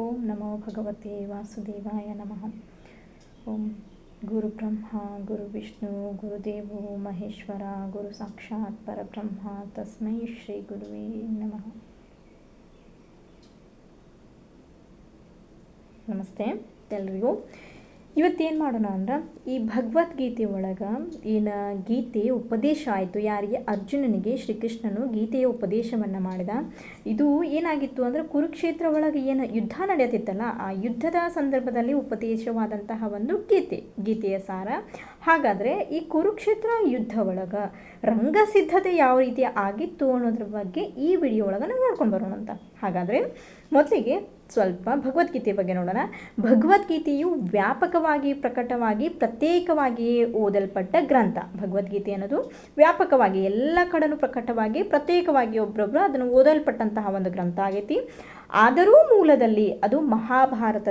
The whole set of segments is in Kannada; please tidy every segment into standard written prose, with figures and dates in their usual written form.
ಓಂ ನಮೋ ಭಗವತೆ ವಾಸುದೇವಾಯ ನಮಃ. ಓಂ ಗುರು ಬ್ರಹ್ಮ ಗುರು ವಿಷ್ಣು ಗುರುದೇವೋ ಮಹೇಶ್ವರ ಗುರು ಸಾಕ್ಷಾತ್ ಪರಬ್ರಹ್ಮ ತಸ್ಮೈ ಶ್ರೀ ಗುರುವೇ ನಮಃ. ನಮಸ್ತೆ ಎಲ್ರಿಗೂ. ಇವತ್ತೇನು ಮಾಡೋಣ ಅಂದ್ರೆ, ಈ ಭಗವದ್ಗೀತೆ ಒಳಗೆ ಏನು ಗೀತೆ ಉಪದೇಶ ಆಯಿತು, ಯಾರಿಗೆ? ಅರ್ಜುನನಿಗೆ ಶ್ರೀಕೃಷ್ಣನು ಗೀತೆಯ ಉಪದೇಶವನ್ನು ಮಾಡಿದ. ಇದು ಏನಾಗಿತ್ತು ಅಂದರೆ, ಕುರುಕ್ಷೇತ್ರ ಒಳಗೆ ಏನು ಯುದ್ಧ ನಡೆಯುತ್ತಿತ್ತಲ್ಲ, ಆ ಯುದ್ಧದ ಸಂದರ್ಭದಲ್ಲಿ ಉಪದೇಶವಾದಂತಹ ಒಂದು ಗೀತೆಯ ಸಾರ. ಹಾಗಾದರೆ ಈ ಕುರುಕ್ಷೇತ್ರ ಯುದ್ಧ ಒಳಗೆ ರಂಗಸಿದ್ಧತೆ ಯಾವ ರೀತಿ ಆಗಿತ್ತು ಅನ್ನೋದ್ರ ಬಗ್ಗೆ ಈ ವಿಡಿಯೋ ಒಳಗೆ ನಾವು ನೋಡ್ಕೊಂಡು ಬರೋಣ ಅಂತ. ಹಾಗಾದರೆ ಮೊದಲಿಗೆ ಸ್ವಲ್ಪ ಭಗವದ್ಗೀತೆ ಬಗ್ಗೆ ನೋಡೋಣ. ಭಗವದ್ಗೀತೆಯು ವ್ಯಾಪಕವಾಗಿ ಪ್ರಕಟವಾಗಿ ಪ್ರತ್ಯೇಕವಾಗಿಯೇ ಓದಲ್ಪಟ್ಟ ಗ್ರಂಥ. ಭಗವದ್ಗೀತೆ ಅನ್ನೋದು ವ್ಯಾಪಕವಾಗಿ ಎಲ್ಲ ಕಡೆನೂ ಪ್ರಕಟವಾಗಿ ಪ್ರತ್ಯೇಕವಾಗಿ ಒಬ್ಬೊಬ್ಬರು ಅದನ್ನು ಓದಲ್ಪಟ್ಟಂತಹ ಒಂದು ಗ್ರಂಥ ಆಗೈತಿ. ಆದರೂ ಮೂಲದಲ್ಲಿ ಅದು ಮಹಾಭಾರತ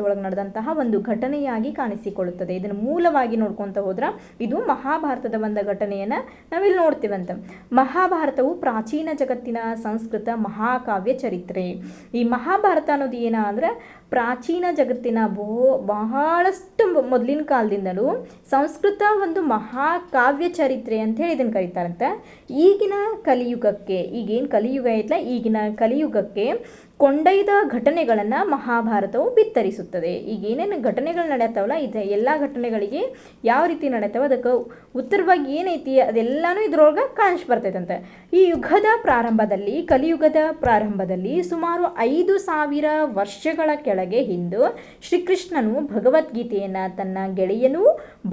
ಒಳಗೆ ನಡೆದಂತಹ ಒಂದು ಘಟನೆಯಾಗಿ ಕಾಣಿಸಿಕೊಳ್ಳುತ್ತದೆ. ಇದನ್ನು ಮೂಲವಾಗಿ ನೋಡ್ಕೊತ ಹೋದ್ರೆ ಇದು ಮಹಾಭಾರತದ ಒಂದು ಘಟನೆಯನ್ನು ನಾವಿಲ್ಲಿ ನೋಡ್ತೀವಂತ. ಮಹಾಭಾರತವು ಪ್ರಾಚೀನ ಜಗತ್ತಿನ ಸಂಸ್ಕೃತ ಮಹಾಕಾವ್ಯ ಚರಿತ್ರೆ. ಈ ಮಹಾಭಾರತ ಅನ್ನೋದು ಏನ ಅಂದರೆ, ಪ್ರಾಚೀನ ಜಗತ್ತಿನ ಬಹಳಷ್ಟು ಮೊದಲಿನ ಕಾಲದಿಂದಲೂ ಸಂಸ್ಕೃತ ಒಂದು ಮಹಾಕಾವ್ಯ ಚರಿತ್ರೆ ಅಂತ ಹೇಳಿ ಇದನ್ನು ಕರೀತಾರಂತೆ. ಈಗಿನ ಕಲಿಯುಗಕ್ಕೆ, ಈಗೇನು ಕಲಿಯುಗ ಐತಲ್ಲ, ಈಗಿನ ಕಲಿಯುಗಕ್ಕೆ ಕೊಂಡೊಯ್ದ ಘಟನೆಗಳನ್ನು ಮಹಾಭಾರತವು ಬಿತ್ತರಿಸುತ್ತದೆ. ಈಗೇನೇನು ಘಟನೆಗಳು ನಡೆಯತ್ತವಲ್ಲ, ಇದು ಎಲ್ಲ ಘಟನೆಗಳಿಗೆ ಯಾವ ರೀತಿ ನಡೆಯತ್ತವ, ಅದಕ್ಕೆ ಉತ್ತರವಾಗಿ ಏನೈತಿ ಅದೆಲ್ಲನೂ ಇದ್ರೊಳಗೆ ಕಾಣಿಸ್ಬರ್ತೈತಂತೆ. ಈ ಕಲಿಯುಗದ ಪ್ರಾರಂಭದಲ್ಲಿ ಸುಮಾರು 5,000 ವರ್ಷಗಳ ಕೆಳಗೆ ಹಿಂದೆ ಶ್ರೀಕೃಷ್ಣನು ಭಗವದ್ಗೀತೆಯನ್ನು ತನ್ನ ಗೆಳೆಯನೂ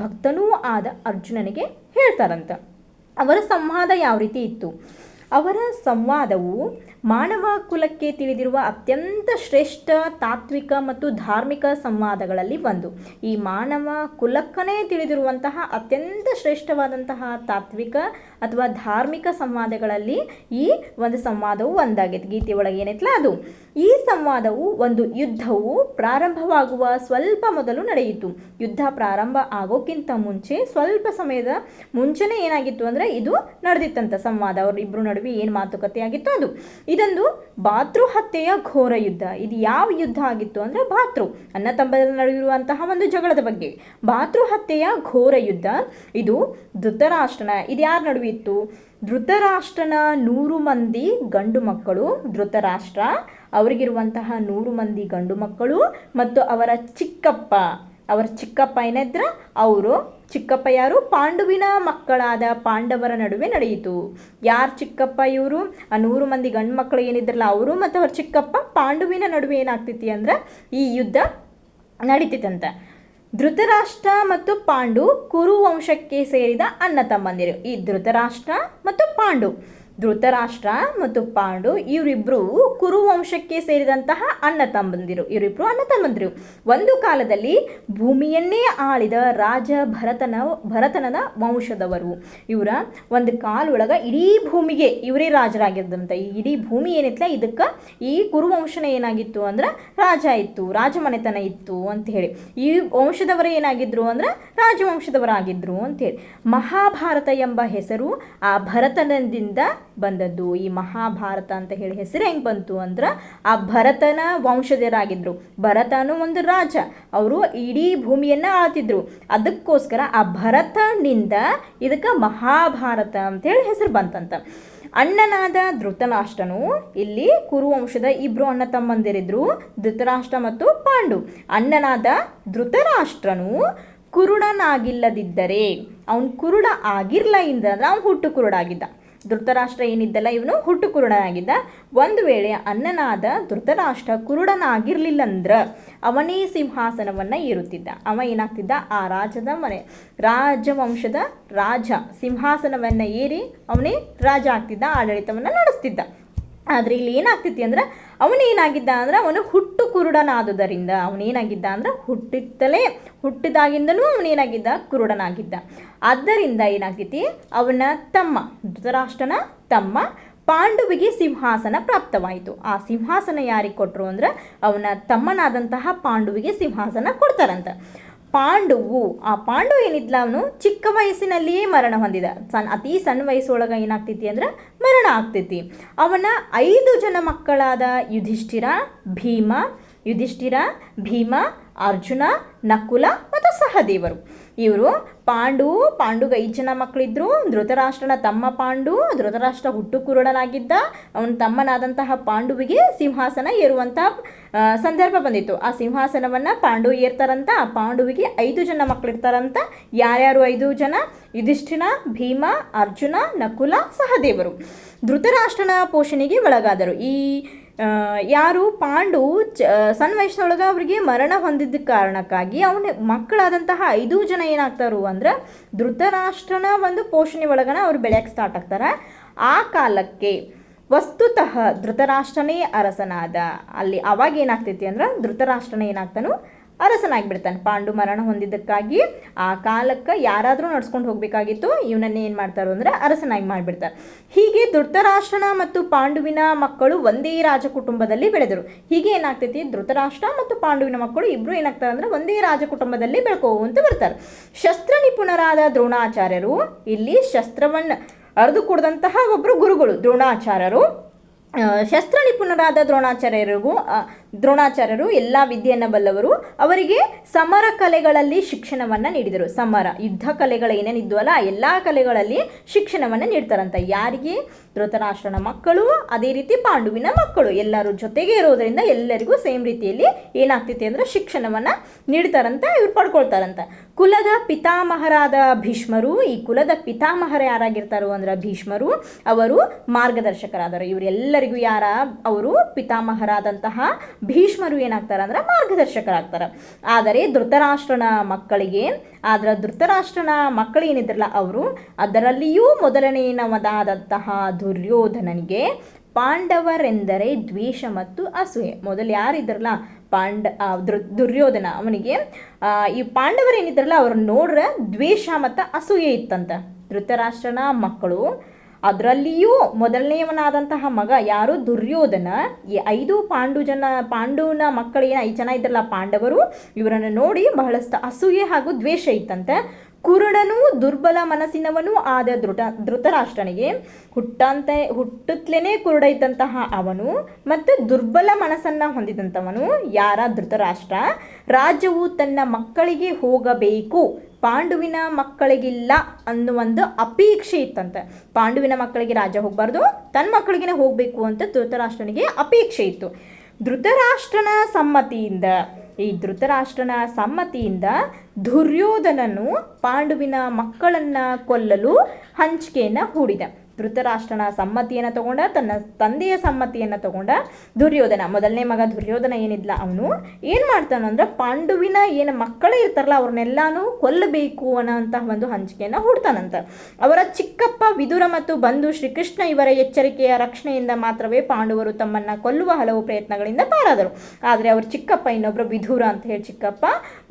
ಭಕ್ತನೂ ಆದ ಅರ್ಜುನನಿಗೆ ಹೇಳ್ತಾರಂತ. ಅವರ ಸಂವಾದ ಯಾವ ರೀತಿ ಇತ್ತು? ಅವರ ಸಂವಾದವು ಮಾನವ ಕುಲಕ್ಕೆ ತಿಳಿದಿರುವ ಅತ್ಯಂತ ಶ್ರೇಷ್ಠ ತಾತ್ವಿಕ ಮತ್ತು ಧಾರ್ಮಿಕ ಸಂವಾದಗಳಲ್ಲಿ ಒಂದು. ಈ ಮಾನವ ಕುಲಕ್ಕನೇ ತಿಳಿದಿರುವಂತಹ ಅತ್ಯಂತ ಶ್ರೇಷ್ಠವಾದಂತಹ ತಾತ್ವಿಕ ಅಥವಾ ಧಾರ್ಮಿಕ ಸಂವಾದಗಳಲ್ಲಿ ಈ ಒಂದು ಸಂವಾದವು ಒಂದಾಗೈತೆ. ಗೀತೆ ಒಳಗೆ ಏನೈತಲ್ಲ ಅದು. ಈ ಸಂವಾದವು ಒಂದು ಯುದ್ಧವು ಪ್ರಾರಂಭವಾಗುವ ಸ್ವಲ್ಪ ಮೊದಲು ನಡೆಯಿತು. ಯುದ್ಧ ಪ್ರಾರಂಭ ಆಗೋಕ್ಕಿಂತ ಮುಂಚೆ ಸ್ವಲ್ಪ ಸಮಯದ ಮುಂಚೆನೇ ಏನಾಗಿತ್ತು ಅಂದರೆ ಇದು ನಡೆದಿತ್ತಂತ ಸಂವಾದ. ಅವರಿಬ್ಬರು ನಡುವೆ ಏನು ಮಾತುಕತೆ ಆಗಿತ್ತು ಅದು. ಇದೊಂದು ಭಾತೃಹತ್ಯೆಯ ಘೋರ ಯುದ್ಧ. ಇದು ಯಾವ ಯುದ್ಧ ಆಗಿತ್ತು ಅಂದರೆ, ಅಣ್ಣ ತಮ್ಮಂದಿರ ನಡುವಿರುವಂತಹ ಒಂದು ಜಗಳದ ಬಗ್ಗೆ. ಭಾತೃಹತ್ಯೆಯ ಘೋರ ಯುದ್ಧ ಇದು ಧೃತರಾಷ್ಟ್ರನ, ಇದು ಯಾರ ನಡುವೆ ಇತ್ತು? ಧೃತರಾಷ್ಟ್ರನ 100 ಮಂದಿ ಗಂಡು ಮಕ್ಕಳು, ಧೃತರಾಷ್ಟ್ರ ಅವರಿಗಿರುವಂತಹ 100 ಮಂದಿ ಗಂಡು ಮಕ್ಕಳು ಮತ್ತು ಅವರ ಚಿಕ್ಕಪ್ಪ ಏನಿದ್ರ ಅವರು ಚಿಕ್ಕಪ್ಪ ಯಾರು? ಪಾಂಡುವಿನ ಮಕ್ಕಳಾದ ಪಾಂಡವರ ನಡುವೆ ನಡೆಯಿತು. ಯಾರು ಚಿಕ್ಕಪ್ಪ? ಇವರು ಆ 100 ಮಂದಿ ಗಂಡು ಮಕ್ಕಳು ಏನಿದ್ರಲ್ಲ ಅವರು ಮತ್ತು ಅವ್ರ ಚಿಕ್ಕಪ್ಪ ಪಾಂಡುವಿನ ನಡುವೆ ಏನಾಗ್ತೈತಿ ಅಂದ್ರೆ ಈ ಯುದ್ಧ ನಡೀತಿತ್ತಂತ. ಧೃತರಾಷ್ಟ್ರ ಮತ್ತು ಪಾಂಡು ಕುರು ವಂಶಕ್ಕೆ ಸೇರಿದ ಅಣ್ಣ ತಮ್ಮಂದಿರು. ಈ ಧೃತರಾಷ್ಟ್ರ ಮತ್ತು ಪಾಂಡು ಇವರಿಬ್ಬರು ಕುರುವಂಶಕ್ಕೆ ಸೇರಿದಂತಹ ಅಣ್ಣ ತಮ್ಮಂದಿರು. ಒಂದು ಕಾಲದಲ್ಲಿ ಭೂಮಿಯನ್ನೇ ಆಳಿದ ರಾಜ ಭರತನದ ವಂಶದವರು. ಇವರ ಒಂದು ಕಾಲೊಳಗೆ ಇಡೀ ಭೂಮಿಗೆ ಇವರೇ ರಾಜರಾಗಿದ್ದಂತ. ಈ ಇಡೀ ಭೂಮಿ ಏನಿತ್ತಲ್ಲ ಇದಕ್ಕೆ ಈ ಕುರುವಂಶನ ಏನಾಗಿತ್ತು ಅಂದ್ರೆ ರಾಜ ಇತ್ತು, ರಾಜಮನೆತನ ಇತ್ತು ಅಂತ ಹೇಳಿ. ಈ ವಂಶದವರು ಏನಾಗಿದ್ರು ಅಂದ್ರೆ ರಾಜವಂಶದವರಾಗಿದ್ರು ಅಂತೇಳಿ. ಮಹಾಭಾರತ ಎಂಬ ಹೆಸರು ಆ ಭರತನದಿಂದ ಬಂದದ್ದು. ಈ ಮಹಾಭಾರತ ಅಂತ ಹೇಳಿ ಹೆಸರು ಹೆಂಗೆ ಬಂತು ಅಂದ್ರೆ, ಆ ಭರತನ ವಂಶಜರಾಗಿದ್ರು. ಭರತನು ಒಂದು ರಾಜ, ಅವರು ಇಡೀ ಭೂಮಿಯನ್ನು ಆಳ್ತಿದ್ರು. ಅದಕ್ಕೋಸ್ಕರ ಆ ಭರತನಿಂದ ಇದಕ್ಕೆ ಮಹಾಭಾರತ ಅಂತೇಳಿ ಹೆಸರು ಬಂತಂತ. ಅಣ್ಣನಾದ ಧೃತರಾಷ್ಟ್ರನು, ಇಲ್ಲಿ ಕುರುವಂಶದ 2 ಅಣ್ಣ ತಮ್ಮಂದಿರಿದ್ರು, ಧೃತರಾಷ್ಟ್ರ ಮತ್ತು ಪಾಂಡು. ಅಣ್ಣನಾದ ಧೃತರಾಷ್ಟ್ರನು ಕುರುಡನಾಗಿಲ್ಲದಿದ್ದರೆ, ಅವನು ಕುರುಡ ಆಗಿರ್ಲ ಅಂದ್ರೆ ಅವನು ಹುಟ್ಟು ಕುರುಡಾಗಿದ್ದ. ಧೃತರಾಷ್ಟ್ರ ಏನಿದ್ದಲ್ಲ ಇವನು ಹುಟ್ಟು ಕುರುಡನಾಗಿದ್ದ. ಒಂದು ವೇಳೆ ಅಣ್ಣನಾದ ಧೃತರಾಷ್ಟ್ರ ಕುರುಡನಾಗಿರ್ಲಿಲ್ಲ ಅಂದ್ರೆ ಅವನೇ ಸಿಂಹಾಸನವನ್ನು ಏರುತ್ತಿದ್ದ. ಅವ ಏನಾಗ್ತಿದ್ದ? ಆ ರಾಜವಂಶದ ರಾಜ ಸಿಂಹಾಸನವನ್ನು ಏರಿ ಅವನೇ ರಾಜ ಆಗ್ತಿದ್ದ, ಆಡಳಿತವನ್ನು ನಡೆಸ್ತಿದ್ದ. ಆದರೆ ಇಲ್ಲಿ ಏನಾಗ್ತಿತ್ತು ಅಂದ್ರೆ ಅವನು ಹುಟ್ಟು ಕುರುಡನಾದುದರಿಂದ ಅವನೇನಾಗಿದ್ದ ಅಂದ್ರೆ ಹುಟ್ಟಿದಾಗಿಂದಲೂ ಅವನೇನಾಗಿದ್ದ? ಕುರುಡನಾಗಿದ್ದ. ಆದ್ದರಿಂದ ಏನಾಗ್ತೈತಿ, ಅವನ ಧೃತರಾಷ್ಟ್ರನ ತಮ್ಮ ಪಾಂಡುವಿಗೆ ಸಿಂಹಾಸನ ಪ್ರಾಪ್ತವಾಯಿತು. ಆ ಸಿಂಹಾಸನ ಯಾರಿಗೆ ಕೊಟ್ಟರು ಅಂದ್ರೆ ಅವನ ತಮ್ಮನಾದಂತಹ ಪಾಂಡುವಿಗೆ ಸಿಂಹಾಸನ ಕೊಡ್ತಾರಂತ. ಪಾಂಡುವು, ಆ ಪಾಂಡು ಏನಿದ್ಲ ಅವನು ಚಿಕ್ಕ ವಯಸ್ಸಿನಲ್ಲಿಯೇ ಮರಣ ಹೊಂದಿದ. ಅತಿ ಸಣ್ಣ ವಯಸ್ಸೊಳಗೆ ಏನಾಗ್ತೈತಿ ಅಂದ್ರೆ ಮರಣ ಆಗ್ತೈತಿ. ಅವನ 5 ಜನ ಮಕ್ಕಳಾದ ಯುಧಿಷ್ಠಿರ, ಭೀಮ, ಅರ್ಜುನ, ನಕುಲ ಮತ್ತು ಸಹದೇವರು. ಇವರು ಪಾಂಡುಗೆ 5 ಜನ ಮಕ್ಕಳಿದ್ರು. ಧೃತರಾಷ್ಟ್ರನ ತಮ್ಮ ಪಾಂಡು, ಧೃತರಾಷ್ಟ್ರ ಹುಟ್ಟು ಕುರುಡನಾಗಿದ್ದ. ಅವನ ತಮ್ಮನಾದಂತಹ ಪಾಂಡುವಿಗೆ ಸಿಂಹಾಸನ ಏರುವಂಥ ಸಂದರ್ಭ ಬಂದಿತ್ತು. ಆ ಸಿಂಹಾಸನವನ್ನು ಪಾಂಡು ಏರ್ತಾರಂತ. ಆ ಪಾಂಡುವಿಗೆ 5 ಜನ ಮಕ್ಕಳಿರ್ತಾರಂತ. ಯಾರ್ಯಾರು 5 ಜನ? ಯುಧಿಷ್ಠಿರ, ಭೀಮ, ಅರ್ಜುನ, ನಕುಲ, ಸಹದೇವರು. ಧೃತರಾಷ್ಟ್ರನ ಪೋಷಣೆಗೆ ಒಳಗಾದರು. ಈ ಯಾರು ಪಾಂಡು ಸಣ್ಣ ವಯಸ್ಸಿನೊಳಗೆ ಅವರಿಗೆ ಮರಣ ಹೊಂದಿದ್ದ ಕಾರಣಕ್ಕಾಗಿ ಅವನ ಮಕ್ಕಳಾದಂತಹ 5 ಜನ ಏನಾಗ್ತಾರು ಅಂದ್ರೆ ಧೃತರಾಷ್ಟ್ರನ ಒಂದು ಪೋಷಣೆ ಒಳಗನ ಅವ್ರು ಬೆಳೆಯಕ್ಕೆ ಸ್ಟಾರ್ಟ್ ಆಗ್ತಾರೆ. ಆ ಕಾಲಕ್ಕೆ ವಸ್ತುತಃ ಧೃತರಾಷ್ಟ್ರನೇ ಅರಸನಾದ. ಅಲ್ಲಿ ಅವಾಗ ಏನಾಗ್ತೈತಿ ಅಂದ್ರೆ ಧೃತರಾಷ್ಟ್ರನೇ ಏನಾಗ್ತಾನು ಅರಸನಾಗಿಬಿಡ್ತಾನೆ. ಪಾಂಡು ಮರಣ ಹೊಂದಿದ್ದಕ್ಕಾಗಿ ಆ ಕಾಲಕ್ಕೆ ಯಾರಾದರೂ ನಡ್ಸ್ಕೊಂಡು ಹೋಗಬೇಕಾಗಿತ್ತು, ಇವನನ್ನೇ ಏನು ಮಾಡ್ತಾರೋ ಅಂದರೆ ಅರಸನಾಗಿ ಮಾಡಿಬಿಡ್ತಾರೆ. ಹೀಗೆ ಧೃತರಾಷ್ಟ್ರನ ಮತ್ತು ಪಾಂಡುವಿನ ಮಕ್ಕಳು ಒಂದೇ ರಾಜ ಕುಟುಂಬದಲ್ಲಿ ಬೆಳೆದರು. ಹೀಗೆ ಏನಾಗ್ತೈತಿ, ಧೃತರಾಷ್ಟ್ರ ಮತ್ತು ಪಾಂಡುವಿನ ಮಕ್ಕಳು ಇಬ್ಬರು ಏನಾಗ್ತಾರೆ ಅಂದರೆ ಒಂದೇ ರಾಜ ಕುಟುಂಬದಲ್ಲಿ ಬೆಳ್ಕೋವಂತ ಬರ್ತಾರೆ. ಶಸ್ತ್ರ ನಿಪುಣರಾದ ದ್ರೋಣಾಚಾರ್ಯರು, ಇಲ್ಲಿ ಶಸ್ತ್ರವನ್ನು ಅರ್ದು ಕೊಡದಂತಹ ಒಬ್ಬರು ಗುರುಗಳು ದ್ರೋಣಾಚಾರ್ಯರು. ಶಸ್ತ್ರ ನಿಪುಣರಾದ ದ್ರೋಣಾಚಾರ್ಯರು ಎಲ್ಲ ವಿದ್ಯೆಯನ್ನು ಬಲ್ಲವರು. ಅವರಿಗೆ ಸಮರ ಕಲೆಗಳಲ್ಲಿ ಶಿಕ್ಷಣವನ್ನು ನೀಡಿದರು. ಯುದ್ಧ ಕಲೆಗಳು ಏನೇನಿದ್ವಲ್ಲ ಎಲ್ಲ ಕಲೆಗಳಲ್ಲಿ ಶಿಕ್ಷಣವನ್ನು ನೀಡ್ತಾರಂತ. ಯಾರಿಗೆ? ಧೃತರಾಷ್ಟ್ರನ ಮಕ್ಕಳು, ಅದೇ ರೀತಿ ಪಾಂಡುವಿನ ಮಕ್ಕಳು ಎಲ್ಲರೂ ಜೊತೆಗೆ ಇರೋದರಿಂದ ಎಲ್ಲರಿಗೂ ಸೇಮ್ ರೀತಿಯಲ್ಲಿ ಏನಾಗ್ತೈತಿ ಅಂದರೆ ಶಿಕ್ಷಣವನ್ನು ನೀಡ್ತಾರಂತ, ಇವ್ರು ಪಡ್ಕೊಳ್ತಾರಂತ. ಕುಲದ ಪಿತಾಮಹರಾದ ಭೀಷ್ಮರು, ಈ ಕುಲದ ಪಿತಾಮಹರು ಯಾರಾಗಿರ್ತಾರೋ ಅಂದ್ರೆ ಭೀಷ್ಮರು, ಅವರು ಮಾರ್ಗದರ್ಶಕರಾದರು. ಇವರೆಲ್ಲರಿಗೂ ಅವರು ಪಿತಾಮಹರಾದಂತಹ ಭೀಷ್ಮರು ಏನಾಗ್ತಾರೆ ಅಂದ್ರೆ ಮಾರ್ಗದರ್ಶಕರಾಗ್ತಾರೆ. ಆದರೆ ಧೃತರಾಷ್ಟ್ರನ ಮಕ್ಕಳು ಏನಿದ್ರಲ್ಲ ಅವರು, ಅದರಲ್ಲಿಯೂ ಮೊದಲನೆಯದಾದಂತಹ ದುರ್ಯೋಧನನಿಗೆ ಪಾಂಡವರೆಂದರೆ ದ್ವೇಷ ಮತ್ತು ಅಸೂಯೆ. ಮೊದಲು ಯಾರಿದ್ರಲ್ಲ ದುರ್ಯೋಧನ, ಅವನಿಗೆ ಈ ಪಾಂಡವರೇನಿದ್ರಲ್ಲ ಅವ್ರನ್ನ ನೋಡ್ರೆ ದ್ವೇಷ ಮತ್ತು ಅಸೂಯೆ ಇತ್ತಂತ. ಧೃತರಾಷ್ಟ್ರನ ಮಕ್ಕಳು ಅದರಲ್ಲಿಯೂ ಮೊದಲನೆಯವನಾದಂತಹ ಮಗ ಯಾರು? ದುರ್ಯೋಧನ. ಈ 5 ಪಾಂಡುವಿನ ಮಕ್ಕಳು 5 ಜನ ಇದ್ರಲ್ಲ ಪಾಂಡವರು, ಇವರನ್ನು ನೋಡಿ ಬಹಳಷ್ಟು ಅಸೂಯೆ ಹಾಗೂ ದ್ವೇಷ ಇತ್ತಂತೆ. ಕುರುಡನೂ ದುರ್ಬಲ ಮನಸ್ಸಿನವನೂ ಆದ ಧೃತರಾಷ್ಟ್ರನಿಗೆ ಹುಟ್ಟುತ್ತಲೇ ಕುರುಡ ಇದ್ದಂತಹ ಅವನು ಮತ್ತು ದುರ್ಬಲ ಮನಸ್ಸನ್ನು ಹೊಂದಿದಂಥವನು ಯಾರ? ಧೃತರಾಷ್ಟ್ರ. ರಾಜ್ಯವು ತನ್ನ ಮಕ್ಕಳಿಗೆ ಹೋಗಬೇಕು, ಪಾಂಡುವಿನ ಮಕ್ಕಳಿಗಿಲ್ಲ ಅನ್ನುವೊಂದು ಅಪೇಕ್ಷೆ ಇತ್ತಂತೆ. ಪಾಂಡುವಿನ ಮಕ್ಕಳಿಗೆ ರಾಜ್ಯ ಹೋಗಬಾರ್ದು, ತನ್ನ ಮಕ್ಕಳಿಗೆ ಹೋಗಬೇಕು ಅಂತ ಧೃತರಾಷ್ಟ್ರನಿಗೆ ಅಪೇಕ್ಷೆ ಇತ್ತು. ಧೃತರಾಷ್ಟ್ರನ ಸಮ್ಮತಿಯಿಂದ ದುರ್ಯೋಧನನು ಪಾಂಡುವಿನ ಮಕ್ಕಳನ್ನು ಕೊಲ್ಲಲು ಹಂಚಿಕೆಯನ್ನು ಹೂಡಿದ. ಧೃತರಾಷ್ಟ್ರನ ಸಮ್ಮತಿಯನ್ನು ತಗೊಂಡ, ತನ್ನ ತಂದೆಯ ಸಮ್ಮತಿಯನ್ನು ತಗೊಂಡ ದುರ್ಯೋಧನ, ಮೊದಲನೇ ಮಗ ದುರ್ಯೋಧನ ಏನಿದ್ಲ, ಅವನು ಏನು ಮಾಡ್ತಾನಂದ್ರೆ ಪಾಂಡುವಿನ ಏನು ಮಕ್ಕಳೇ ಇರ್ತಾರಲ್ಲ ಅವ್ರನ್ನೆಲ್ಲಾನು ಕೊಲ್ಲಬೇಕು ಅನ್ನೋಂತಹ ಒಂದು ಹಂಚಿಕೆಯನ್ನು ಹೂಡ್ತಾನಂತ. ಅವರ ಚಿಕ್ಕಪ್ಪ ವಿದುರ ಮತ್ತು ಬಂಧು ಶ್ರೀಕೃಷ್ಣ ಇವರ ಎಚ್ಚರಿಕೆಯ ರಕ್ಷಣೆಯಿಂದ ಮಾತ್ರವೇ ಪಾಂಡವರು ತಮ್ಮನ್ನು ಕೊಲ್ಲುವ ಹಲವು ಪ್ರಯತ್ನಗಳಿಂದ ಪಾರಾದರು. ಆದರೆ ಅವ್ರ ಚಿಕ್ಕಪ್ಪ, ಇನ್ನೊಬ್ಬರು ವಿದುರ ಅಂತ ಹೇಳಿ ಚಿಕ್ಕಪ್ಪ,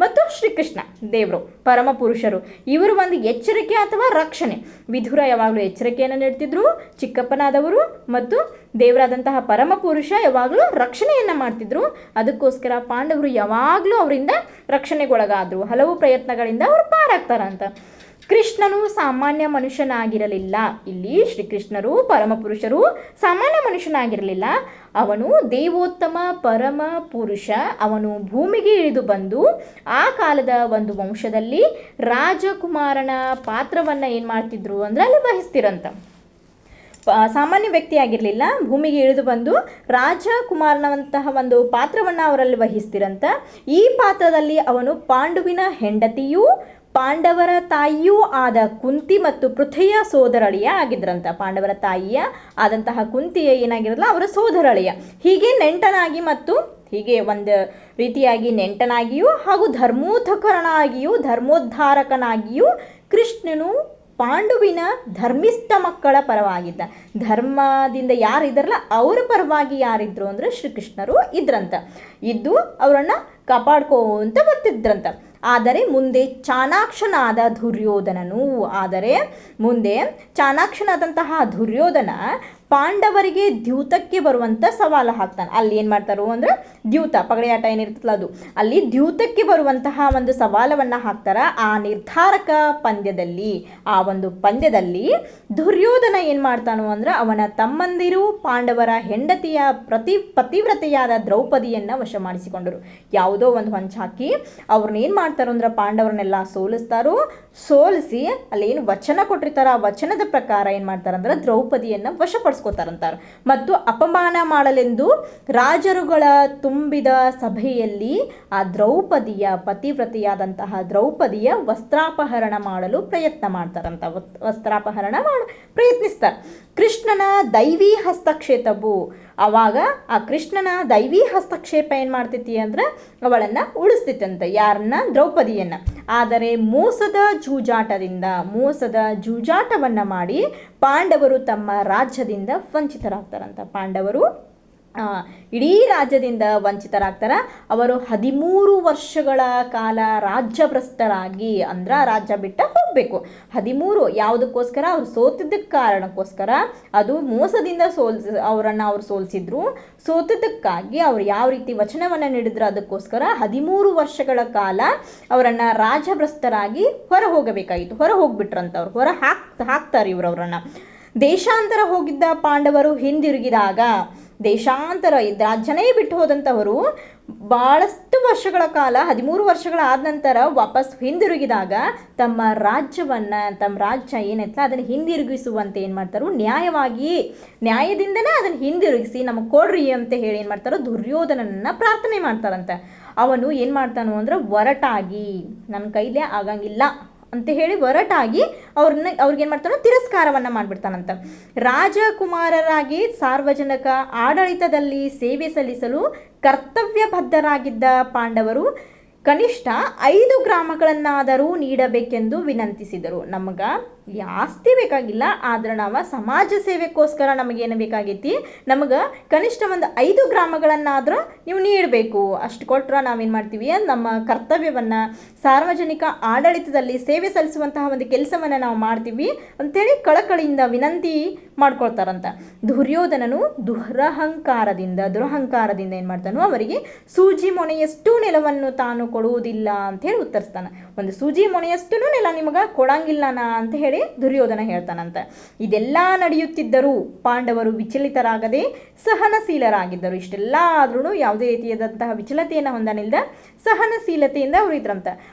ಮತ್ತು ಶ್ರೀಕೃಷ್ಣ ದೇವರು ಪರಮ ಪುರುಷರು, ಇವರು ಒಂದು ಎಚ್ಚರಿಕೆ ಅಥವಾ ರಕ್ಷಣೆ. ವಿದುರ ಯಾವಾಗಲೂ ಎಚ್ಚರಿಕೆಯನ್ನು ನೀಡ್ತಿದ್ರು, ಚಿಕ್ಕಪ್ಪನಾದವರು ಮತ್ತು ದೇವರಾದಂತಹ ಪರಮ ಪುರುಷ ಯಾವಾಗಲೂ ರಕ್ಷಣೆಯನ್ನು ಮಾಡ್ತಿದ್ರು. ಅದಕ್ಕೋಸ್ಕರ ಪಾಂಡವರು ಯಾವಾಗಲೂ ಅವರಿಂದ ರಕ್ಷಣೆಗೊಳಗಾದರು. ಹಲವು ಪ್ರಯತ್ನಗಳಿಂದ ಅವರು ಪಾರಾಗ್ತಾರಂತ. ಕೃಷ್ಣನು ಸಾಮಾನ್ಯ ಮನುಷ್ಯನಾಗಿರಲಿಲ್ಲ. ಇಲ್ಲಿ ಶ್ರೀಕೃಷ್ಣರು ಪರಮಪುರುಷರು ಸಾಮಾನ್ಯ ಮನುಷ್ಯನಾಗಿರಲಿಲ್ಲ. ಅವನು ದೇವೋತ್ತಮ ಪರಮ ಪುರುಷ. ಅವನು ಭೂಮಿಗೆ ಇಳಿದು ಬಂದು ಆ ಕಾಲದ ಒಂದು ವಂಶದಲ್ಲಿ ರಾಜಕುಮಾರನ ಪಾತ್ರವನ್ನು ಏನು ಮಾಡ್ತಿದ್ರು ಅಂದರೆ ಅಲ್ಲಿ ವಹಿಸ್ತಿರಂತ. ಸಾಮಾನ್ಯ ವ್ಯಕ್ತಿಯಾಗಿರಲಿಲ್ಲ, ಭೂಮಿಗೆ ಇಳಿದು ಬಂದು ರಾಜಕುಮಾರನಂತಹ ಒಂದು ಪಾತ್ರವನ್ನು ಅವರಲ್ಲಿ ವಹಿಸ್ತಿರಂತ. ಈ ಪಾತ್ರದಲ್ಲಿ ಅವನು ಪಾಂಡುವಿನ ಹೆಂಡತಿಯೂ ಪಾಂಡವರ ತಾಯಿಯೂ ಆದ ಕುಂತಿ ಮತ್ತು ಪೃಥ್ವಿಯ ಸೋದರಳಿಯ ಆಗಿದ್ರಂತ. ಪಾಂಡವರ ತಾಯಿಯ ಆದಂತಹ ಕುಂತಿಯ ಏನಾಗಿರಲ್ಲ, ಅವರ ಸೋದರಳಿಯ. ಹೀಗೆ ನೆಂಟನಾಗಿ ಮತ್ತು ಹೀಗೆ ಒಂದು ರೀತಿಯಾಗಿ ನೆಂಟನಾಗಿಯೂ ಹಾಗೂ ಧರ್ಮೋದ್ಧಾರಕನಾಗಿಯೂ ಕೃಷ್ಣನು ಪಾಂಡುವಿನ ಧರ್ಮಿಷ್ಠ ಮಕ್ಕಳ ಪರವಾಗಿದ್ದ. ಧರ್ಮದಿಂದ ಯಾರಿದ್ದಾರಲ್ಲ ಅವರ ಪರವಾಗಿ ಯಾರಿದ್ರು ಅಂದರೆ ಶ್ರೀಕೃಷ್ಣರು ಇದ್ರಂತ. ಇದ್ದು ಅವರನ್ನು ಕಾಪಾಡ್ಕೋಂತ ಬರ್ತಿದ್ರಂತ. ಆದರೆ ಮುಂದೆ ಚಾಣಾಕ್ಷನಾದಂತಹ ದುರ್ಯೋಧನ ಪಾಂಡವರಿಗೆ ದ್ಯೂತಕ್ಕೆ ಬರುವಂಥ ಸವಾಲು ಹಾಕ್ತಾನೆ. ಅಲ್ಲಿ ಏನು ಮಾಡ್ತಾರೋ ಅಂದ್ರೆ ದ್ಯೂತ ಪಗಡೆ ಆಟ ಏನಿರ್ತಲ್ಲ ಅದು, ಅಲ್ಲಿ ದ್ಯೂತಕ್ಕೆ ಬರುವಂತಹ ಒಂದು ಸವಾಲವನ್ನು ಹಾಕ್ತಾರ. ಆ ನಿರ್ಧಾರಕ ಪಂದ್ಯದಲ್ಲಿ, ಆ ಒಂದು ಪಂದ್ಯದಲ್ಲಿ ದುರ್ಯೋಧನ ಏನು ಮಾಡ್ತಾನೋ ಅಂದ್ರೆ ಅವನ ತಮ್ಮಂದಿರು ಪಾಂಡವರ ಹೆಂಡತಿಯ ಪತಿವ್ರತೆಯಾದ ದ್ರೌಪದಿಯನ್ನು ವಶ ಮಾಡಿಸಿಕೊಂಡರು. ಯಾವುದೋ ಒಂದು ಹೊಂಚ ಹಾಕಿ ಅವ್ರನ್ನ ಏನು ಮಾಡ್ತಾರೋ ಅಂದ್ರೆ ಪಾಂಡವರನ್ನೆಲ್ಲ ಸೋಲಿಸ್ತಾರೋ. ಸೋಲಿಸಿ ಅಲ್ಲೇನು ವಚನ ಕೊಟ್ಟಿರ್ತಾರ, ಆ ವಚನದ ಪ್ರಕಾರ ಏನು ಮಾಡ್ತಾರಂದ್ರೆ ದ್ರೌಪದಿಯನ್ನು ವಶಪಡಿಸ್ಕೋತಾರಂತಾರೆ. ಮತ್ತು ಅಪಮಾನ ಮಾಡಲೆಂದು ರಾಜರುಗಳ ತುಂಬಿದ ಸಭೆಯಲ್ಲಿ ಆ ದ್ರೌಪದಿಯ ಪತಿವ್ರತೆಯಾದಂತಹ ದ್ರೌಪದಿಯ ವಸ್ತ್ರಾಪಹರಣ ಮಾಡಲು ಪ್ರಯತ್ನ ಮಾಡ್ತಾರಂತ. ವಸ್ತ್ರಾಪಹರಣ ಪ್ರಯತ್ನಿಸ್ತಾರೆ. ಕೃಷ್ಣನ ದೈವಿ ಹಸ್ತಕ್ಷೇಪವು, ಆವಾಗ ಆ ಕೃಷ್ಣನ ದೈವಿ ಹಸ್ತಕ್ಷೇಪ ಏನು ಮಾಡ್ತೈತಿ ಅಂದ್ರೆ ಅವಳನ್ನು ಉಳಿಸ್ತೈತಂತೆ. ಯಾರನ್ನ? ದ್ರೌಪದಿಯನ್ನು. ಆದರೆ ಮೋಸದ ಜೂಜಾಟವನ್ನು ಮಾಡಿ ಪಾಂಡವರು ತಮ್ಮ ರಾಜ್ಯದಿಂದ ವಂಚಿತರಾಗ್ತಾರಂತ. ಪಾಂಡವರು ಇಡೀ ರಾಜ್ಯದಿಂದ ವಂಚಿತರಾಗ್ತಾರೆ. ಅವರು 13 ವರ್ಷಗಳ ಕಾಲ ರಾಜ್ಯಭ್ರಷ್ಟರಾಗಿ, ಅಂದ್ರೆ ರಾಜ್ಯ ಬಿಟ್ಟ ಹೋಗಬೇಕು. 13 ಯಾವುದಕ್ಕೋಸ್ಕರ? ಅವ್ರು ಸೋತಿದ್ದಕ್ಕೆ ಕಾರಣಕ್ಕೋಸ್ಕರ. ಅದು ಮೋಸದಿಂದ ಅವ್ರು ಸೋಲಿಸಿದ್ರು. ಸೋತಿದ್ದಕ್ಕಾಗಿ ಅವ್ರು ಯಾವ ರೀತಿ ವಚನವನ್ನು ನೀಡಿದ್ರು ಅದಕ್ಕೋಸ್ಕರ 13 ವರ್ಷಗಳ ಕಾಲ ಅವರನ್ನು ರಾಜ್ಯಭ್ರಷ್ಟರಾಗಿ ಹೊರ ಹೋಗಬೇಕಾಗಿತ್ತು. ಹೊರ ಹೋಗ್ಬಿಟ್ರಂತ. ಅವ್ರು ಹೊರ ಹಾಕ್ತಾರೆ ಇವರು ಅವರನ್ನು. ದೇಶಾಂತರ ಹೋಗಿದ್ದ ಪಾಂಡವರು ಹಿಂದಿರುಗಿದಾಗ, ದೇಶಾಂತರ ರಾಜ್ಯನೇ ಬಿಟ್ಟು ಹೋದಂಥವರು ಭಾಳಷ್ಟು ವರ್ಷಗಳ ಕಾಲ 13 ವರ್ಷಗಳಾದ ನಂತರ ವಾಪಸ್ ಹಿಂದಿರುಗಿದಾಗ ತಮ್ಮ ರಾಜ್ಯ ಏನೈತಲ್ಲ ಅದನ್ನು ಹಿಂದಿರುಗಿಸುವಂತೆ ಏನು ಮಾಡ್ತಾರೋ, ನ್ಯಾಯದಿಂದನೇ ಅದನ್ನು ಹಿಂದಿರುಗಿಸಿ ನಮಗೆ ಕೊಡ್ರಿ ಅಂತ ಹೇಳಿ ಏನು ಮಾಡ್ತಾರೋ ದುರ್ಯೋಧನನನ್ನು ಪ್ರಾರ್ಥನೆ ಮಾಡ್ತಾರಂತೆ. ಅವನು ಏನು ಮಾಡ್ತಾನೋ ಅಂದ್ರೆ ಒರಟಾಗಿ, ನನ್ನ ಕೈಲೇ ಆಗಂಗಿಲ್ಲ ಅಂತ ಹೇಳಿ ಒರಟಾಗಿ ಅವ್ರಿಗೇನು ಮಾಡ್ತಾನೋ ತಿರಸ್ಕಾರವನ್ನು ಮಾಡಿಬಿಡ್ತಾನಂತ. ರಾಜಕುಮಾರರಾಗಿ ಸಾರ್ವಜನಿಕ ಆಡಳಿತದಲ್ಲಿ ಸೇವೆ ಸಲ್ಲಿಸಲು ಕರ್ತವ್ಯಬದ್ಧರಾಗಿದ್ದ ಪಾಂಡವರು ಕನಿಷ್ಠ 5 ಗ್ರಾಮಗಳನ್ನಾದರೂ ನೀಡಬೇಕೆಂದು ವಿನಂತಿಸಿದರು. ನಮಗೆ ಆಸ್ತಿ ಬೇಕಾಗಿಲ್ಲ, ಆದ್ರೆ ನಾವು ಸಮಾಜ ಸೇವೆಗೋಸ್ಕರ ನಮಗೇನು ಬೇಕಾಗೈತಿ, ನಮಗೆ ಕನಿಷ್ಠ ಒಂದು 5 ಗ್ರಾಮಗಳನ್ನಾದರೂ ನೀವು ನೀಡಬೇಕು. ಅಷ್ಟು ಕೊಟ್ಟರೆ ನಾವೇನು ಮಾಡ್ತೀವಿ, ನಮ್ಮ ಕರ್ತವ್ಯವನ್ನು, ಸಾರ್ವಜನಿಕ ಆಡಳಿತದಲ್ಲಿ ಸೇವೆ ಸಲ್ಲಿಸುವಂತಹ ಒಂದು ಕೆಲಸವನ್ನು ನಾವು ಮಾಡ್ತೀವಿ ಅಂಥೇಳಿ ಕಳಕಳಿಯಿಂದ ವಿನಂತಿ ಮಾಡ್ಕೊಳ್ತಾರಂತ. ದುರ್ಯೋಧನನು ದುರಹಂಕಾರದಿಂದ ಏನು ಮಾಡ್ತಾನೋ ಅವರಿಗೆ ಸೂಜಿ ಮೊನೆಯಷ್ಟು ನೆಲವನ್ನು ತಾನು ಕೊಡುವುದಿಲ್ಲ ಅಂಥೇಳಿ ಉತ್ತರಿಸ್ತಾನೆ. ಒಂದು ಸೂಜಿ ಮೊನೆಯಷ್ಟು ನೆಲ ನಿಮಗೆ ಕೊಡಂಗಿಲ್ಲನಾ ಅಂತ ಹೇಳಿ ದುರ್ಯೋಧನ ಹೇಳ್ತಾನಂತ. ಇದೆಲ್ಲ ನಡೆಯುತ್ತಿದ್ದರೂ ಪಾಂಡವರು ವಿಚಲಿತರಾಗದೆ ಸಹನಶೀಲರಾಗಿದ್ದರು. ಇಷ್ಟೆಲ್ಲ ಆದ್ರೂ ಯಾವುದೇ ರೀತಿಯಾದಂತಹ ವಿಚಲತೆಯನ್ನು ಹೊಂದನಿಲ್ಲದ ಸಹನಶೀಲತೆಯಿಂದ ಅವರು ಇದ್ರಂತ.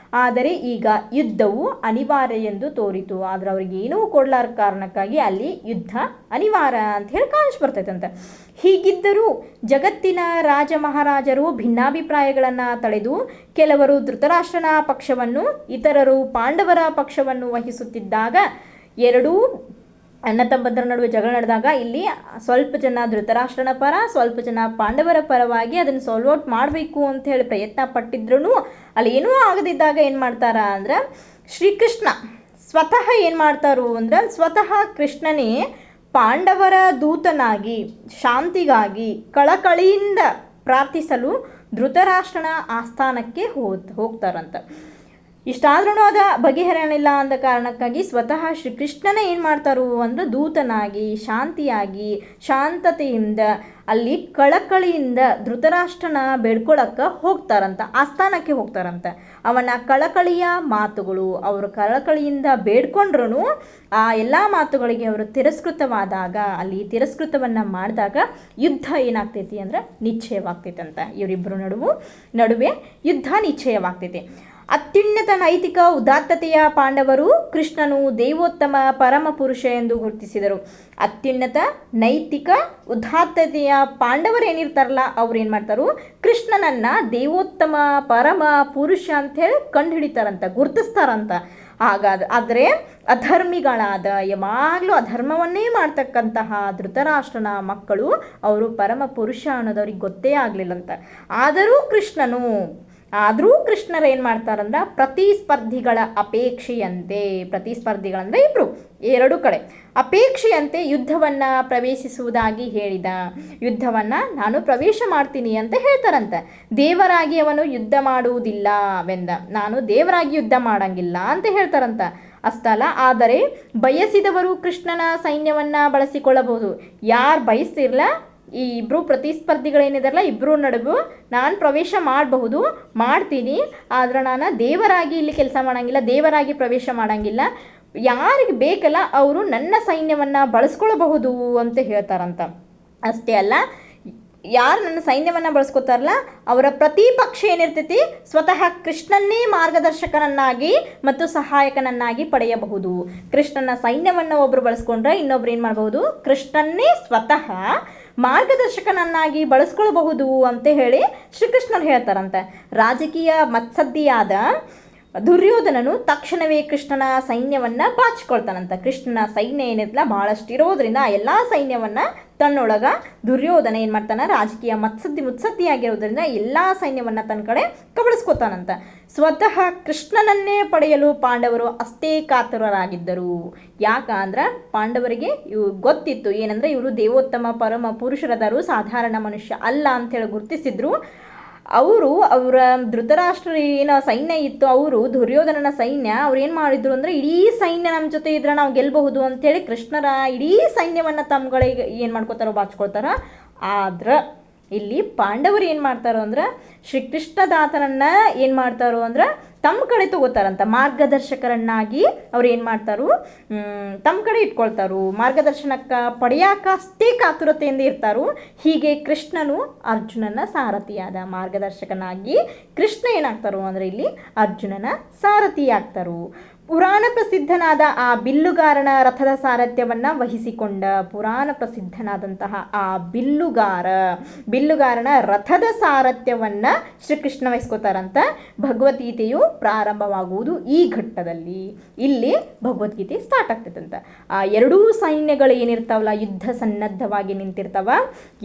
ಆದರೆ ಈಗ ಯುದ್ಧವು ಅನಿವಾರ್ಯ ಎಂದು ತೋರಿತು. ಆದ್ರೆ ಅವ್ರಿಗೆ ಏನೂ ಕೊಡ್ಲಾರ ಕಾರಣಕ್ಕಾಗಿ ಅಲ್ಲಿ ಯುದ್ಧ ಅನಿವಾರ್ಯ ಅಂತ ಹೇಳಿ ಕಾಣಿಸ್ಬರ್ತೈತಂತ. ಹೀಗಿದ್ದರೂ ಜಗತ್ತಿನ ರಾಜ ಮಹಾರಾಜರು ಭಿನ್ನಾಭಿಪ್ರಾಯಗಳನ್ನು ತಳೆದು ಕೆಲವರು ಧೃತರಾಷ್ಟ್ರನ ಪಕ್ಷವನ್ನು, ಇತರರು ಪಾಂಡವರ ಪಕ್ಷವನ್ನು ವಹಿಸುತ್ತಿದ್ದಾಗ, ಎರಡೂ ಅಣ್ಣ ತಮ್ಮಂದರ ನಡುವೆ ಜಗಳ ನಡೆದಾಗ ಇಲ್ಲಿ ಸ್ವಲ್ಪ ಜನ ಧೃತರಾಷ್ಟ್ರನ ಪರ, ಸ್ವಲ್ಪ ಜನ ಪಾಂಡವರ ಪರವಾಗಿ ಅದನ್ನು ಸಾಲ್ವ್ ಔಟ್ ಮಾಡಬೇಕು ಅಂತ ಹೇಳಿ ಪ್ರಯತ್ನ ಪಟ್ಟಿದ್ರೂ ಅಲ್ಲಿ ಏನೂ ಆಗದಿದ್ದಾಗ ಏನು ಮಾಡ್ತಾರ ಅಂದ್ರೆ ಶ್ರೀಕೃಷ್ಣ ಸ್ವತಃ ಏನು ಮಾಡ್ತಾರು ಅಂದ್ರೆ ಸ್ವತಃ ಕೃಷ್ಣನೇ ಪಾಂಡವರ ದೂತನಾಗಿ ಶಾಂತಿಗಾಗಿ ಕಳಕಳಿಯಿಂದ ಪ್ರಾರ್ಥಿಸಲು ಧೃತರಾಷ್ಟ್ರನ ಆಸ್ಥಾನಕ್ಕೆ ಹೋಗ್ತಾರಂತ. ಇಷ್ಟಾದ್ರೂ ಅದ ಬಗೆಹರಿಯಲಿಲ್ಲ ಅಂದ ಕಾರಣಕ್ಕಾಗಿ ಸ್ವತಃ ಶ್ರೀಕೃಷ್ಣನೇ ಏನು ಮಾಡ್ತಾರು ಅಂದ್ರೆ ದೂತನಾಗಿ ಶಾಂತಿಯಾಗಿ ಶಾಂತತೆಯಿಂದ ಅಲ್ಲಿ ಕಳಕಳಿಯಿಂದ ಧೃತರಾಷ್ಟ್ರನ ಬೇಡ್ಕೊಳ್ಳೋಕ್ಕೆ ಹೋಗ್ತಾರಂತ, ಆಸ್ಥಾನಕ್ಕೆ ಹೋಗ್ತಾರಂತ. ಅವನ ಕಳಕಳಿಯ ಮಾತುಗಳು, ಅವರು ಕಳಕಳಿಯಿಂದ ಬೇಡ್ಕೊಂಡ್ರೂ ಆ ಎಲ್ಲ ಮಾತುಗಳಿಗೆ ಅವರು ತಿರಸ್ಕೃತವಾದಾಗ, ಅಲ್ಲಿ ತಿರಸ್ಕೃತವನ್ನು ಮಾಡಿದಾಗ ಯುದ್ಧ ಏನಾಗ್ತೈತಿ ಅಂದ್ರೆ ನಿಶ್ಚಯವಾಗ್ತೈತೆ ಅಂತ. ಇವರಿಬ್ಬರು ನಡುವೆ ಯುದ್ಧ ನಿಶ್ಚಯವಾಗ್ತೈತಿ. ಅತ್ಯುನ್ನತ ನೈತಿಕ ಉದಾತ್ತತೆಯ ಪಾಂಡವರು ಕೃಷ್ಣನು ದೇವೋತ್ತಮ ಪರಮ ಪುರುಷ ಎಂದು ಗುರುತಿಸಿದರು. ಅತ್ಯುನ್ನತ ನೈತಿಕ ಉದಾತ್ತತೆಯ ಪಾಂಡವರು ಏನಿರ್ತಾರಲ್ಲ ಅವ್ರು ಏನು ಮಾಡ್ತಾರೋ ಕೃಷ್ಣನನ್ನು ದೇವೋತ್ತಮ ಪರಮ ಪುರುಷ ಅಂಥೇಳಿ ಕಂಡುಹಿಡಿತಾರಂತ, ಗುರುತಿಸ್ತಾರಂತ. ಆದರೆ ಅಧರ್ಮಿಗಳಾದ, ಯಾವಾಗಲೂ ಅಧರ್ಮವನ್ನೇ ಮಾಡ್ತಕ್ಕಂತಹ ಧೃತರಾಷ್ಟ್ರನ ಮಕ್ಕಳು ಅವರು ಪರಮ ಪುರುಷ ಅನ್ನೋದವ್ರಿಗೆ ಗೊತ್ತೇ ಆಗಲಿಲ್ಲಂತ. ಆದರೂ ಕೃಷ್ಣರು ಏನು ಮಾಡ್ತಾರಂದ್ರೆ ಪ್ರತಿಸ್ಪರ್ಧಿಗಳ ಅಪೇಕ್ಷೆಯಂತೆ, ಪ್ರತಿಸ್ಪರ್ಧಿಗಳಂದರೆ ಇಬ್ಬರು, ಎರಡು ಕಡೆ ಅಪೇಕ್ಷೆಯಂತೆ ಯುದ್ಧವನ್ನು ಪ್ರವೇಶಿಸುವುದಾಗಿ ಹೇಳಿದ. ಯುದ್ಧವನ್ನು ನಾನು ಪ್ರವೇಶ ಮಾಡ್ತೀನಿ ಅಂತ ಹೇಳ್ತಾರಂತೆ. ದೇವರಾಗಿ ಅವನು ಯುದ್ಧ ಮಾಡುವುದಿಲ್ಲವೆಂದ, ನಾನು ದೇವರಾಗಿ ಯುದ್ಧ ಮಾಡಂಗಿಲ್ಲ ಅಂತ ಹೇಳ್ತಾರಂತ. ಅಷ್ಟಲ್ಲ, ಆದರೆ ಬಯಸಿದವರು ಕೃಷ್ಣನ ಸೈನ್ಯವನ್ನು ಬಳಸಿಕೊಳ್ಳಬಹುದು. ಯಾರು ಬಯಸ್ತಿರಲ್ಲ, ಈ ಇಬ್ಬರು ಪ್ರತಿಸ್ಪರ್ಧಿಗಳೇನಿದಾರಲ್ಲ ಇಬ್ಬರು ನಡುವೆ ನಾನು ಪ್ರವೇಶ ಮಾಡಬಹುದು, ಮಾಡ್ತೀನಿ, ಆದರೆ ನಾನು ದೇವರಾಗಿ ಇಲ್ಲಿ ಕೆಲಸ ಮಾಡೋಂಗಿಲ್ಲ, ದೇವರಾಗಿ ಪ್ರವೇಶ ಮಾಡೋಂಗಿಲ್ಲ. ಯಾರಿಗೆ ಬೇಕಲ್ಲ ಅವರು ನನ್ನ ಸೈನ್ಯವನ್ನು ಬಳಸ್ಕೊಳ್ಬಹುದು ಅಂತ ಹೇಳ್ತಾರಂತ. ಅಷ್ಟೇ ಅಲ್ಲ, ಯಾರು ನನ್ನ ಸೈನ್ಯವನ್ನು ಬಳಸ್ಕೊತಾರಲ್ಲ ಅವರ ಪ್ರತಿಪಕ್ಷ ಏನಿರ್ತೈತಿ ಸ್ವತಃ ಕೃಷ್ಣನ್ನೇ ಮಾರ್ಗದರ್ಶಕನನ್ನಾಗಿ ಮತ್ತು ಸಹಾಯಕನನ್ನಾಗಿ ಪಡೆಯಬಹುದು. ಕೃಷ್ಣನ ಸೈನ್ಯವನ್ನು ಒಬ್ಬರು ಬಳಸ್ಕೊಂಡ್ರೆ ಇನ್ನೊಬ್ರು ಏನು ಮಾಡಬಹುದು, ಕೃಷ್ಣನ್ನೇ ಸ್ವತಃ ಮಾರ್ಗದರ್ಶಕನನ್ನಾಗಿ ಬಳಸ್ಕೊಳ್ಬಹುದು ಅಂತ ಹೇಳಿ ಶ್ರೀಕೃಷ್ಣರು ಹೇಳ್ತಾರಂತೆ. ರಾಜಕೀಯ ಮತ್ಸದ್ದಿಯಾದ ದುರ್ಯೋಧನನು ತಕ್ಷಣವೇ ಕೃಷ್ಣನ ಸೈನ್ಯವನ್ನು ಬಾಚಿಕೊಳ್ತಾನಂತ. ಕೃಷ್ಣನ ಸೈನ್ಯ ಏನಿರಲ್ಲ ಭಾಳಷ್ಟು ಇರೋದ್ರಿಂದ ಆ ಎಲ್ಲ ಸೈನ್ಯವನ್ನು ತನ್ನೊಳಗ ದುರ್ಯೋಧನ ಏನು ಮಾಡ್ತಾನೆ, ರಾಜಕೀಯ ಮುತ್ಸದ್ದಿಯಾಗಿರೋದ್ರಿಂದ ಎಲ್ಲ ಸೈನ್ಯವನ್ನು ತನ್ನ ಕಡೆ ಕಬಳಿಸ್ಕೊತಾನಂತ. ಸ್ವತಃ ಕೃಷ್ಣನನ್ನೇ ಪಡೆಯಲು ಪಾಂಡವರು ಅಷ್ಟೇ ಕಾತುರರಾಗಿದ್ದರು. ಯಾಕಂದ್ರೆ ಪಾಂಡವರಿಗೆ ಇವು ಗೊತ್ತಿತ್ತು ಏನಂದರೆ ಇವರು ದೇವೋತ್ತಮ ಪರಮ ಪುರುಷರದರು, ಸಾಧಾರಣ ಮನುಷ್ಯ ಅಲ್ಲ ಅಂಥೇಳಿ ಗುರುತಿಸಿದ್ರು. ಅವರ ಧೃತರಾಷ್ಟ್ರ ಏನೋ ಸೈನ್ಯ ಇತ್ತು, ಅವರು ದುರ್ಯೋಧನನ ಸೈನ್ಯ ಅವ್ರು ಏನು ಮಾಡಿದ್ರು ಅಂದರೆ ಇಡೀ ಸೈನ್ಯ ನಮ್ಮ ಜೊತೆ ಇದ್ರೆ ನಾವು ಗೆಲ್ಲಬಹುದು ಅಂಥೇಳಿ ಕೃಷ್ಣರ ಇಡೀ ಸೈನ್ಯವನ್ನು ತಮ್ಮಗಳಿಗೆ ಏನು ಮಾಡ್ಕೋತಾರೋ ಬಾಚ್ಕೊಳ್ತಾರೋ. ಆದ್ರೆ ಇಲ್ಲಿ ಪಾಂಡವರು ಏನು ಮಾಡ್ತಾರೋ ಅಂದ್ರೆ ಶ್ರೀಕೃಷ್ಣದಾತನನ್ನು ಏನು ಮಾಡ್ತಾರೋ ಅಂದ್ರೆ ತಮ್ಮ ಕಡೆ ತಗೋತಾರಂತ, ಮಾರ್ಗದರ್ಶಕರನ್ನಾಗಿ ಅವ್ರು ಏನು ಮಾಡ್ತಾರೋ ತಮ್ಮ ಕಡೆ ಇಟ್ಕೊಳ್ತಾರೋ, ಮಾರ್ಗದರ್ಶನಕ್ಕೆ ಪಡೆಯಾಕ ಅಷ್ಟೇ ಕಾತುರತೆಯಿಂದ ಇರ್ತಾರೋ. ಹೀಗೆ ಕೃಷ್ಣನು ಅರ್ಜುನನ ಸಾರಥಿಯಾದ ಮಾರ್ಗದರ್ಶಕನಾಗಿ ಕೃಷ್ಣ ಏನಾಗ್ತಾರೋ ಅಂದರೆ ಇಲ್ಲಿ ಅರ್ಜುನನ ಸಾರಥಿ ಆಗ್ತಾರೋ. ಪುರಾಣ ಪ್ರಸಿದ್ಧನಾದ ಆ ಬಿಲ್ಲುಗಾರನ ರಥದ ಸಾರಥ್ಯವನ್ನು ವಹಿಸಿಕೊಂಡ ಪುರಾಣ ಪ್ರಸಿದ್ಧನಾದಂತಹ ಆ ಬಿಲ್ಲುಗಾರನ ರಥದ ಸಾರಥ್ಯವನ್ನು ಶ್ರೀಕೃಷ್ಣ ವಹಿಸ್ಕೋತಾರಂತ. ಭಗವದ್ಗೀತೆಯು ಪ್ರಾರಂಭವಾಗುವುದು ಈ ಘಟ್ಟದಲ್ಲಿ. ಇಲ್ಲಿ ಭಗವದ್ಗೀತೆ ಸ್ಟಾರ್ಟ್ ಆಗ್ತೈತಂತ. ಆ ಎರಡೂ ಸೈನ್ಯಗಳು ಏನಿರ್ತಾವಲ್ಲ ಯುದ್ಧ ಸನ್ನದ್ಧವಾಗಿ ನಿಂತಿರ್ತಾವ,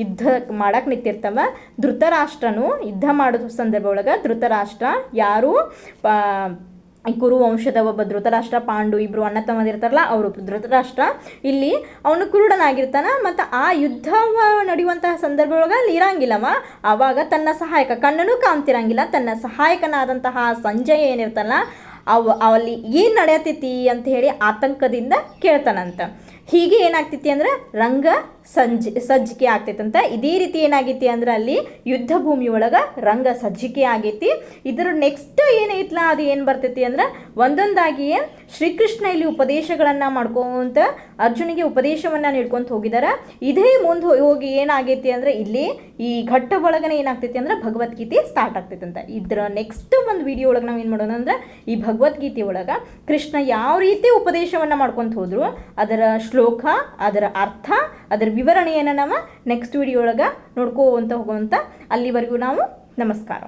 ಯುದ್ಧ ಮಾಡಕ್ಕೆ ನಿಂತಿರ್ತಾವ. ಧೃತರಾಷ್ಟ್ರನು ಯುದ್ಧ ಮಾಡೋ ಸಂದರ್ಭ ಒಳಗೆ ಧೃತರಾಷ್ಟ್ರ ಯಾರು ಕುರು ವಂಶದ ಒಬ್ಬ ಧೃತರಾಷ್ಟ್ರ, ಪಾಂಡು ಇಬ್ಬರು ಅಣ್ಣ ತಮ್ಮದಿರ್ತಾರಲ್ಲ ಅವರು. ಧೃತರಾಷ್ಟ್ರ ಇಲ್ಲಿ ಅವನು ಕುರುಡನಾಗಿರ್ತಾನೆ ಮತ್ತು ಆ ಯುದ್ಧ ನಡೆಯುವಂತಹ ಸಂದರ್ಭ ಒಳಗೆ ಅಲ್ಲಿ ಇರಂಗಿಲ್ಲವ. ಆವಾಗ ತನ್ನ ಸಹಾಯಕ, ಕಣ್ಣನು ಕಾಣ್ತಿರಂಗಿಲ್ಲ, ತನ್ನ ಸಹಾಯಕನಾದಂತಹ ಸಂಜಯ ಏನಿರ್ತಾನಲ್ಲ ಅಲ್ಲಿ ಏನು ನಡೆಯತೈತಿ ಅಂತ ಹೇಳಿ ಆತಂಕದಿಂದ ಕೇಳ್ತಾನಂತ. ಹೀಗೆ ಏನಾಗ್ತೈತಿ ಅಂದ್ರೆ ರಂಗ ಸಜ್ಜಿಕೆ ಆಗ್ತೈತಂತ. ಇದೇ ರೀತಿ ಏನಾಗೈತಿ ಅಂದ್ರೆ ಅಲ್ಲಿ ಯುದ್ಧ ಭೂಮಿ ಒಳಗೆ ರಂಗ ಸಜ್ಜಿಕೆ ಆಗೈತಿ. ಇದರ ನೆಕ್ಸ್ಟ್ ಏನೈತ್ಲ ಅದು ಏನು ಬರ್ತೈತಿ ಅಂದ್ರೆ ಒಂದೊಂದಾಗಿಯೇ ಶ್ರೀಕೃಷ್ಣ ಇಲ್ಲಿ ಉಪದೇಶಗಳನ್ನು ಮಾಡ್ಕೊಂತ ಅರ್ಜುನಿಗೆ ಉಪದೇಶವನ್ನು ನೀಡ್ಕೊಂತ ಹೋಗಿದ್ದಾರೆ. ಇದೇ ಮುಂದೆ ಹೋಗಿ ಏನಾಗೈತಿ ಅಂದರೆ ಇಲ್ಲಿ ಈ ಘಟ್ಟ ಒಳಗನೆ ಏನಾಗ್ತೈತಿ ಅಂದ್ರೆ ಭಗವದ್ಗೀತೆ ಸ್ಟಾರ್ಟ್ ಆಗ್ತೈತಂತ. ಇದರ ನೆಕ್ಸ್ಟ್ ಒಂದು ವಿಡಿಯೋ ಒಳಗೆ ನಾವು ಏನು ಮಾಡೋಣ ಅಂದ್ರೆ ಈ ಭಗವದ್ಗೀತೆ ಒಳಗೆ ಕೃಷ್ಣ ಯಾವ ರೀತಿ ಉಪದೇಶವನ್ನು ಮಾಡ್ಕೊಂತ ಹೋದ್ರು, ಅದರ ಶ್ಲೋಕ, ಅದರ ಅರ್ಥ, ಅದರ ವಿವರಣೆಯನ್ನು ನಾವು ನೆಕ್ಸ್ಟ್ ವಿಡಿಯೋ ಒಳಗೆ ನೋಡ್ಕೋವಂತ ಹೋಗುವಂಥ. ಅಲ್ಲಿವರೆಗೂ ನಾವು ನಮಸ್ಕಾರ.